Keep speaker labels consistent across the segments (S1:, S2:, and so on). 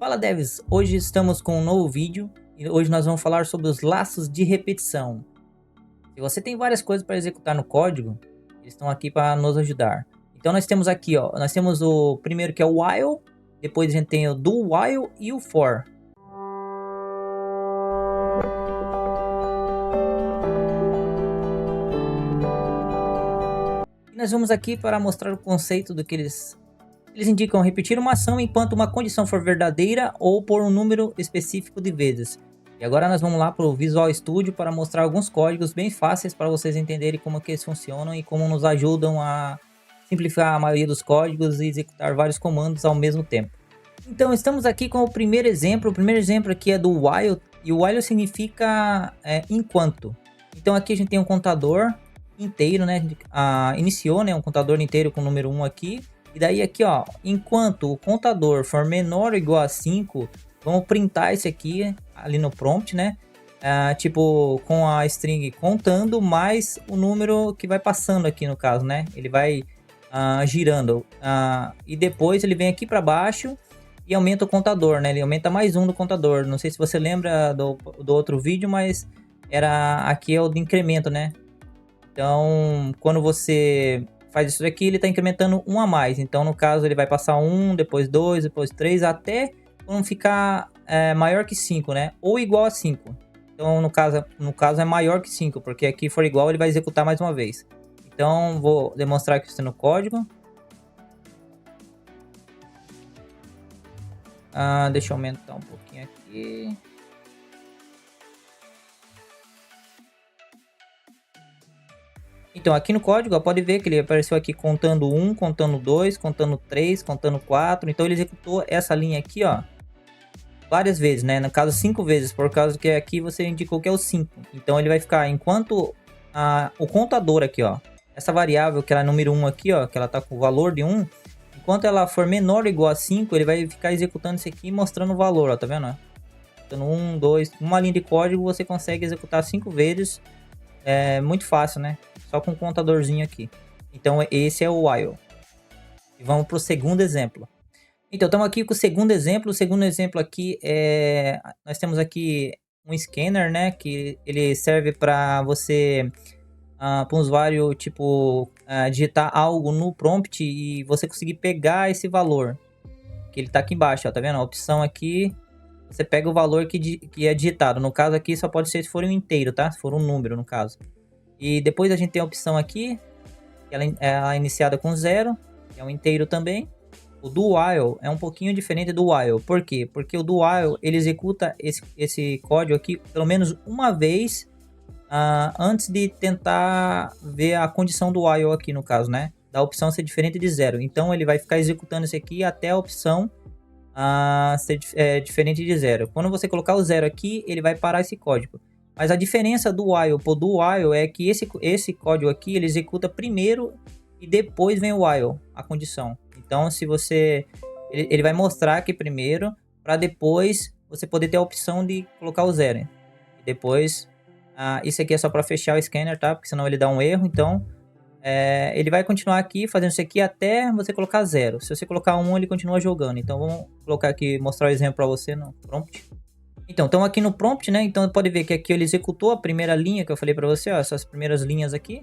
S1: Fala devs, hoje estamos com um novo vídeo e hoje nós vamos falar sobre os laços de repetição. Se você tem várias coisas para executar no código, eles estão aqui para nos ajudar. Então nós temos aqui, nós temos o primeiro que é o while, depois a gente tem o do while e o for. E nós vamos aqui para mostrar o conceito do que eles indicam repetir uma ação enquanto uma condição for verdadeira ou por um número específico de vezes. E agora nós vamos lá para o Visual Studio para mostrar alguns códigos bem fáceis para vocês entenderem como que eles funcionam e como nos ajudam a simplificar a maioria dos códigos e executar vários comandos ao mesmo tempo. Então estamos aqui com o primeiro exemplo. O primeiro exemplo aqui é do while, e o while significa enquanto. Então aqui a gente tem um contador inteiro, né? Iniciou, né, um contador inteiro com o número 1 aqui. E daí aqui, enquanto o contador for menor ou igual a 5, vamos printar esse aqui ali no prompt, né? Tipo, com a string contando mais o número que vai passando aqui no caso, né? Ele vai girando. E depois ele vem aqui para baixo e aumenta o contador, né? Ele aumenta mais um do contador. Não sei se você lembra do outro vídeo, mas aqui é o de incremento, né? Então, quando você faz isso daqui, ele está incrementando um a mais. Então, no caso, ele vai passar 1, depois 2, depois 3, até não ficar maior que 5, né? Ou igual a 5. Então, no caso é maior que 5, porque aqui for igual, ele vai executar mais uma vez. Então, vou demonstrar aqui isso no código. Deixa eu aumentar um pouquinho aqui. Então, aqui no código, pode ver que ele apareceu aqui contando 1, contando 2, contando 3, contando 4. Então, ele executou essa linha aqui, várias vezes, né? No caso, 5 vezes, por causa que aqui você indicou que é o 5. Então, ele vai ficar, enquanto o contador aqui, essa variável que ela é número 1 aqui, que ela tá com o valor de 1, enquanto ela for menor ou igual a 5, ele vai ficar executando isso aqui e mostrando o valor, tá vendo? Então, 1, 2, uma linha de código você consegue executar 5 vezes. É muito fácil, né? Só com um contadorzinho aqui. Então esse é o while. E vamos para o segundo exemplo. Então estamos aqui com o segundo exemplo. O segundo exemplo aqui nós temos aqui um scanner, né? Que ele serve para você, para um usuário, tipo, digitar algo no prompt e você conseguir pegar esse valor. Que ele está aqui embaixo, tá vendo? A opção aqui, você pega o valor que é digitado. No caso aqui só pode ser se for um inteiro, tá? Se for um número, no caso. E depois a gente tem a opção aqui, que ela é iniciada com 0, que é um inteiro também. O do while é um pouquinho diferente do while. Por quê? Porque o do while, ele executa esse código aqui pelo menos uma vez antes de tentar ver a condição do while aqui, no caso, né? Da opção ser diferente de 0. Então ele vai ficar executando isso aqui até a opção ser diferente de 0. Quando você colocar o 0 aqui, ele vai parar esse código. Mas a diferença do while pro do while é que esse código aqui, ele executa primeiro e depois vem o while, a condição. Então, se você... Ele vai mostrar aqui primeiro, para depois você poder ter a opção de colocar o 0. E depois, isso aqui é só para fechar o scanner, tá? Porque senão ele dá um erro. Então, ele vai continuar aqui, fazendo isso aqui até você colocar 0. Se você colocar 1, ele continua jogando. Então, vamos colocar aqui, mostrar o exemplo para você no prompt. Então, estamos aqui no prompt, né? Então, pode ver que aqui ele executou a primeira linha que eu falei para você, essas primeiras linhas aqui.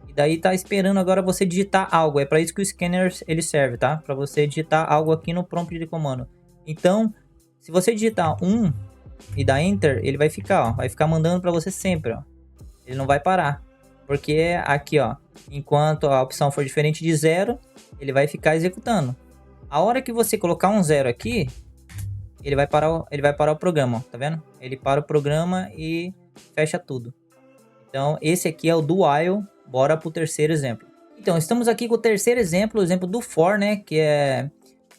S1: E daí tá esperando agora você digitar algo. É para isso que o scanner ele serve, tá? Para você digitar algo aqui no prompt de comando. Então, se você digitar 1 e dar Enter, ele vai ficar, vai ficar mandando para você sempre, Ele não vai parar. Porque aqui, enquanto a opção for diferente de 0, ele vai ficar executando. A hora que você colocar um 0 aqui, ele vai parar o programa, tá vendo? Ele para o programa e fecha tudo. Então, esse aqui é o do while. Bora pro terceiro exemplo. Então, estamos aqui com o terceiro exemplo, o exemplo do for, né? Que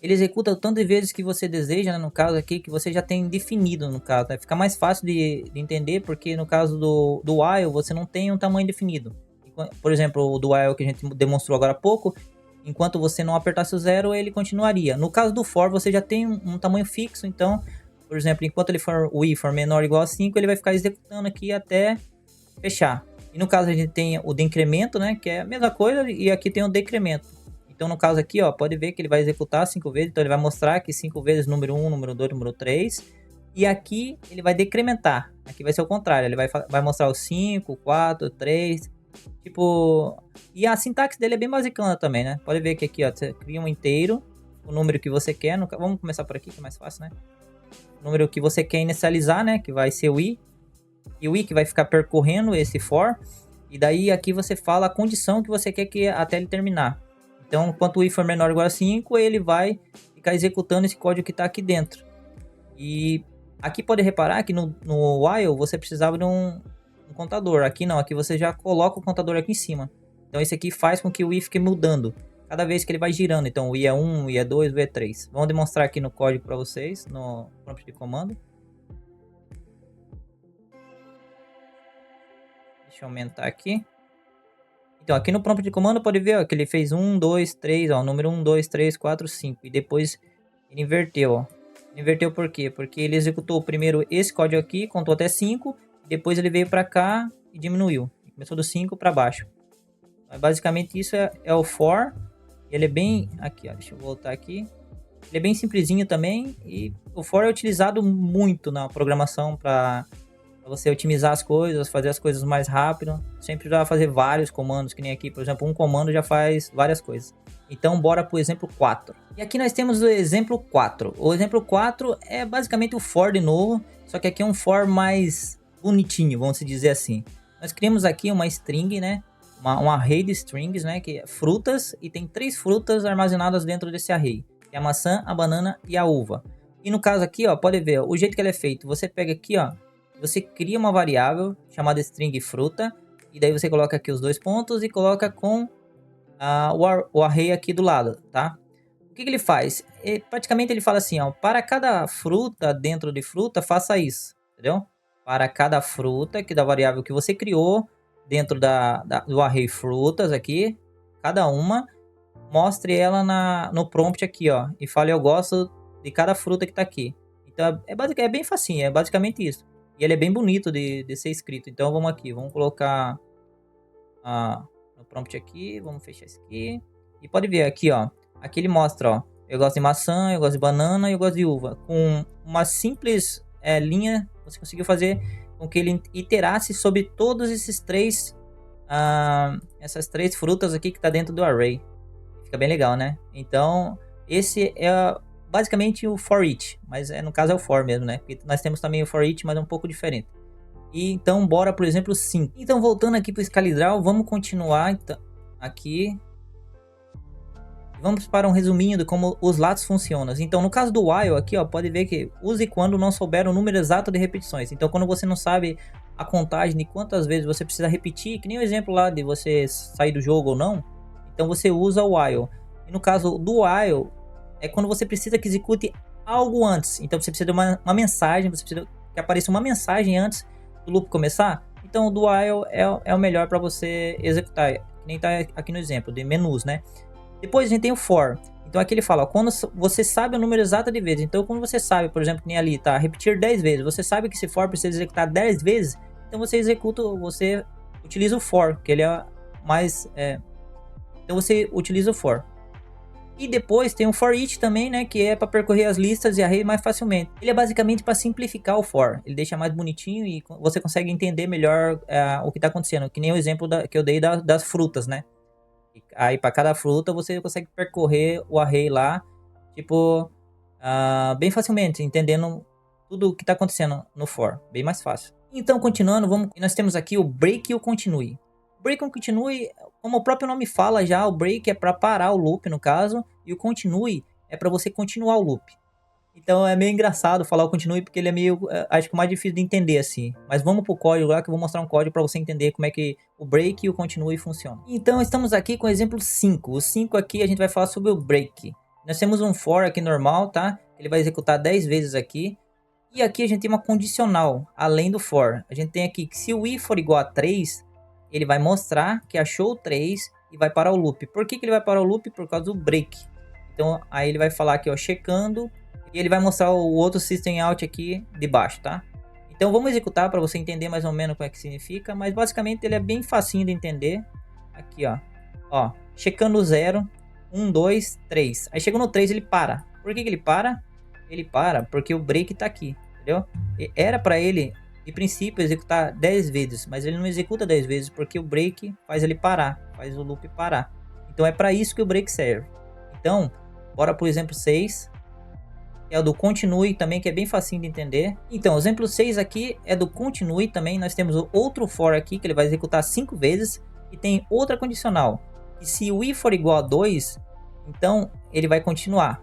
S1: ele executa o tanto de vezes que você deseja, né? No caso aqui, que você já tem definido, no caso. Né? Fica mais fácil de entender, porque no caso do while, você não tem um tamanho definido. Por exemplo, o do while que a gente demonstrou agora há pouco, enquanto você não apertasse o 0, ele continuaria. No caso do for, você já tem um tamanho fixo, então, por exemplo, enquanto o i for menor ou igual a 5, ele vai ficar executando aqui até fechar. E no caso a gente tem o decremento, né, que é a mesma coisa, e aqui tem o decremento. Então, no caso aqui, ó, pode ver que ele vai executar 5 vezes. Então, ele vai mostrar que 5 vezes número 1, número 2, número 3. E aqui ele vai decrementar. Aqui vai ser o contrário. Ele vai mostrar o 5, 4, 3. Tipo... E a sintaxe dele é bem basicana também, né? Pode ver que aqui, ó, você cria um inteiro. O número que você quer. Vamos começar por aqui, que é mais fácil, né? O número que você quer inicializar, né? Que vai ser o i. E o i que vai ficar percorrendo esse for. E daí aqui você fala a condição que você quer que até ele terminar. Então, enquanto o i for menor ou igual a 5, ele vai ficar executando esse código que está aqui dentro. E aqui pode reparar que no while você precisava de um contador. Aqui não, aqui você já coloca o contador aqui em cima. Então esse aqui faz com que o i fique mudando cada vez que ele vai girando. Então o i é 1, o i é 2, o i é 3. Vamos demonstrar aqui no código para vocês, no prompt de comando. Deixa eu aumentar aqui. Então aqui no prompt de comando pode ver ó, que ele fez 1, 2, 3, ó, número 1, 2, 3, 4, 5. E depois ele inverteu, ó. Inverteu por quê? Porque ele executou primeiro esse código aqui, contou até 5, depois ele veio para cá e diminuiu. Começou do 5 para baixo. Mas basicamente isso é o for. Ele é bem... Aqui, ó, deixa eu voltar aqui. Ele é bem simplesinho também e o for é utilizado muito na programação para você otimizar as coisas, fazer as coisas mais rápido. Sempre vai fazer vários comandos, que nem aqui, por exemplo, um comando já faz várias coisas. Então, bora para o exemplo 4. E aqui nós temos o exemplo 4. O exemplo 4 é basicamente o for de novo, só que aqui é um for mais bonitinho, vamos dizer assim. Nós criamos aqui uma string, né? Um array de strings, né? Que é frutas, e tem 3 frutas armazenadas dentro desse array. Que é a maçã, a banana e a uva. E no caso aqui, ó, pode ver, ó, o jeito que ele é feito. Você pega aqui, ó, você cria uma variável chamada string fruta, e daí você coloca aqui os 2 pontos e coloca com o array aqui do lado, tá? O que ele faz? Praticamente ele fala assim, ó, para cada fruta dentro de fruta, faça isso, entendeu? Para cada fruta que da variável que você criou dentro do array frutas aqui, cada uma, mostre ela no prompt aqui, ó, e fale eu gosto de cada fruta que tá aqui. Então é bem facinho, é basicamente isso. E ele é bem bonito de ser escrito. Então vamos aqui, vamos colocar no prompt aqui, vamos fechar isso aqui. E pode ver aqui, ó, aqui ele mostra, ó, eu gosto de maçã, eu gosto de banana e eu gosto de uva. Com uma simples linha, você conseguiu fazer com que ele iterasse sobre todos esses essas 3 frutas aqui que tá dentro do array. Fica bem legal, né? Então, esse é basicamente o for each, mas no caso é o for mesmo, né? Porque nós temos também o for each, mas é um pouco diferente. E então, bora por exemplo 5. Então, voltando aqui para o ScaleDraw, vamos continuar então, aqui. Vamos para um resuminho de como os lados funcionam. Então, no caso do while aqui, ó, pode ver que use quando não souber o número exato de repetições. Então, quando você não sabe a contagem de quantas vezes você precisa repetir, que nem o exemplo lá de você sair do jogo ou não, então você usa o while. E no caso do while, é quando você precisa que execute algo antes. Então, você precisa de uma mensagem, você precisa que apareça uma mensagem antes do loop começar. Então, o do while é o melhor para você executar, que nem tá aqui no exemplo de menus, né? Depois a gente tem o for. Então aqui ele fala, ó, quando você sabe o número exato de vezes. Então quando você sabe, por exemplo, que nem ali, tá, repetir 10 vezes. Você sabe que esse for precisa executar 10 vezes. Então você utiliza o for, que ele é mais... Então você utiliza o for. E depois tem o for each também, né, que é para percorrer as listas e array mais facilmente. Ele é basicamente para simplificar o for. Ele deixa mais bonitinho e você consegue entender melhor o que está acontecendo. Que nem o exemplo que eu dei das frutas, né. Aí para cada fruta você consegue percorrer o array lá, tipo, bem facilmente, entendendo tudo o que está acontecendo no for, bem mais fácil. Então, continuando, nós temos aqui o break e o continue. Break e o continue, como o próprio nome fala já, o break é para parar o loop no caso, e o continue é para você continuar o loop. Então é meio engraçado falar o continue, porque ele é meio, acho que mais difícil de entender assim. Mas vamos pro código lá, que eu vou mostrar um código para você entender como é que o break e o continue funcionam. Então estamos aqui com o exemplo 5. O 5 aqui a gente vai falar sobre o break. Nós temos um for aqui normal, tá? Ele vai executar 10 vezes aqui. E aqui a gente tem uma condicional, além do for. A gente tem aqui que se o i for igual a 3, ele vai mostrar que achou 3 e vai parar o loop. Por que ele vai parar o loop? Por causa do break. Então aí ele vai falar aqui, ó, checando... E ele vai mostrar o outro system out aqui de baixo, tá? Então vamos executar para você entender mais ou menos o que significa. Mas basicamente ele é bem facinho de entender. Aqui, ó. Ó, checando o 0. 1, 2, 3. Aí chegou no 3, ele para. Por que que ele para? Ele para porque o break tá aqui, entendeu? Era para ele, de princípio, executar 10 vezes, mas ele não executa 10 vezes porque o break faz ele parar, faz o loop parar. Então é para isso que o break serve. Então, bora pro exemplo 6, que é o do continue também, que é bem facinho de entender. Então, o exemplo 6 aqui é do continue também. Nós temos o outro for aqui, que ele vai executar 5 vezes, e tem outra condicional, que se o i for igual a 2, então ele vai continuar.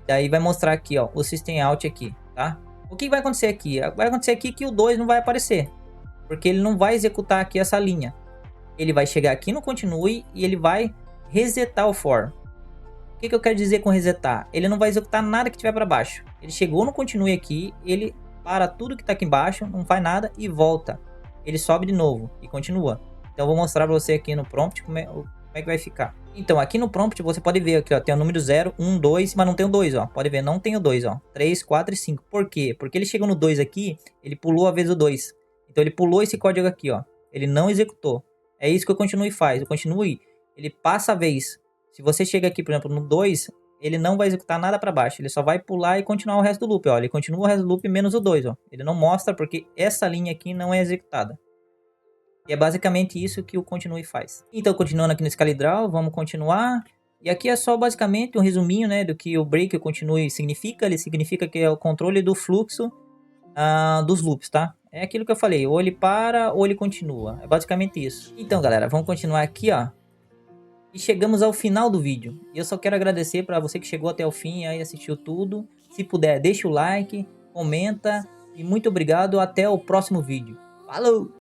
S1: Daí vai mostrar aqui, ó, o system out aqui, tá? O que vai acontecer aqui? Vai acontecer aqui que o 2 não vai aparecer, porque ele não vai executar aqui essa linha. Ele vai chegar aqui no continue e ele vai resetar o for. O que eu quero dizer com resetar? Ele não vai executar nada que tiver para baixo. Ele chegou no continue aqui, ele para tudo que está aqui embaixo, não faz nada e volta. Ele sobe de novo e continua. Então eu vou mostrar para você aqui no prompt como é que vai ficar. Então aqui no prompt você pode ver aqui, ó, tem o número 0, 1, 2, mas não tem o 2, ó. Pode ver, não tem o 2, ó. 3, 4 e 5. Por quê? Porque ele chegou no 2 aqui, ele pulou a vez o 2. Então ele pulou esse código aqui, ó. Ele não executou. É isso que o continue faz. O continue, ele passa a vez. Se você chega aqui, por exemplo, no 2, ele não vai executar nada para baixo. Ele só vai pular e continuar o resto do loop, ó. Ele continua o resto do loop menos o 2, ó. Ele não mostra porque essa linha aqui não é executada. E é basicamente isso que o continue faz. Então, continuando aqui no ScaleDraw, vamos continuar. E aqui é só basicamente um resuminho, né, do que o break e o continue significa. Ele significa que é o controle do fluxo dos loops, tá? É aquilo que eu falei, ou ele para ou ele continua. É basicamente isso. Então, galera, vamos continuar aqui, ó. E chegamos ao final do vídeo. E eu só quero agradecer para você que chegou até o fim e aí assistiu tudo. Se puder, deixa o like, comenta. E muito obrigado. Até o próximo vídeo. Falou!